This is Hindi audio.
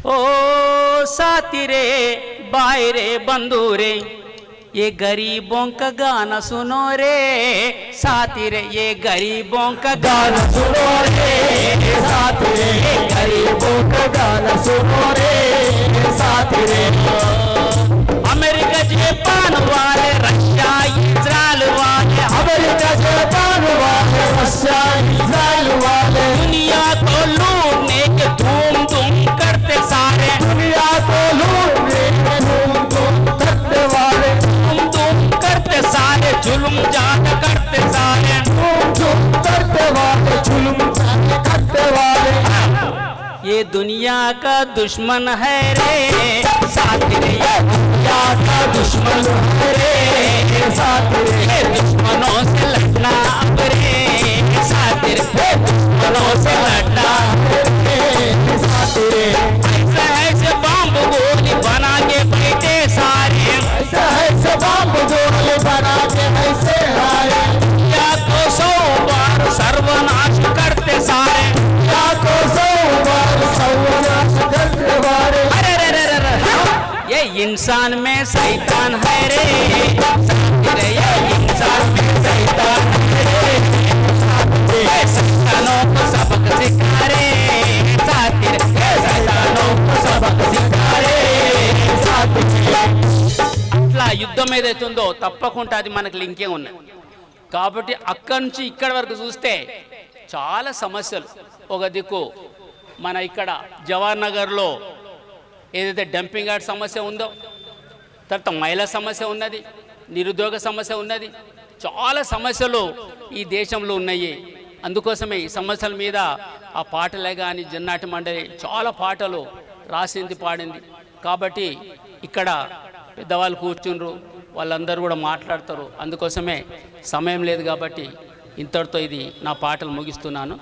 ओ साथी रे भाई रे बंधु रे, ये गरीबों का गाना सुनो रे। साथी रे ये गरीबों का गाना सुनो रे। साथी रे ये गरीबों का गाना सुनो रे। साथी रे अमेरिका जापान वाले, रशिया इजराइल वाले, अमेरिका जापान वाले, रशिया इजराइल वाले, दुनिया को लूटने के धूम धूम करते सारे, दुनिया को लूटने के धूम धूम करते वाले, धूम धूम करते सारे, जुल्म जात करते सारे, धूम धूम करते वाले, जुल्म जात करते वाले। ये दुनिया का दुश्मन है रे। साथी रे ये दुनिया का दुश्मन है रे। साथी रे ये दुश्मनों से लड़ना अब रे। साथी रे दुश्मनों से लड़ना रे। साथी रे ऐसे बम गोली बना के बैठे सारे, ऐसे बम गोली बना के ऐसे आए, या तो 100 बार सर्वनाश करते सारे, या तो 100 बार सर्वनाश करते वाले। अरे रे रे रे रे, ये इंसान में शैतान है रे। साथी रे ये इंसान में शैतान है रे। ये शैतानों को सबक सिखा रे। साथी रे ये शैतानों को सबक सिखा रे। साथी అట్లా యుద్ధం ఏదైతుందో తప్పకుండా అది మనకు లింకే ఉన్నాయి. కాబట్టి అక్కడి నుంచి ఇక్కడి వరకు చూస్తే చాలా సమస్యలు. ఒక దిక్కు మన ఇక్కడ జవహర్ నగర్లో ఏదైతే డంపింగ్ యార్డ్ సమస్య ఉందో, తర్వాత మహిళా సమస్య ఉన్నది, నిరుద్యోగ సమస్య ఉన్నది, చాలా సమస్యలు ఈ దేశంలో ఉన్నాయి. అందుకోసమే ఈ సమస్యల మీద ఆ పాటలే కానీ జన్నాటి మండలి చాలా పాటలు రాసింది పాడింది. కాబట్టి ఇక్కడ పెద్దవాళ్ళు కూర్చుండ్రు, వాళ్ళందరూ కూడా మాట్లాడతారు. అందుకోసమే సమయం లేదు కాబట్టి ఇంతటితో ఇది నా పాటలు ముగిస్తున్నాను.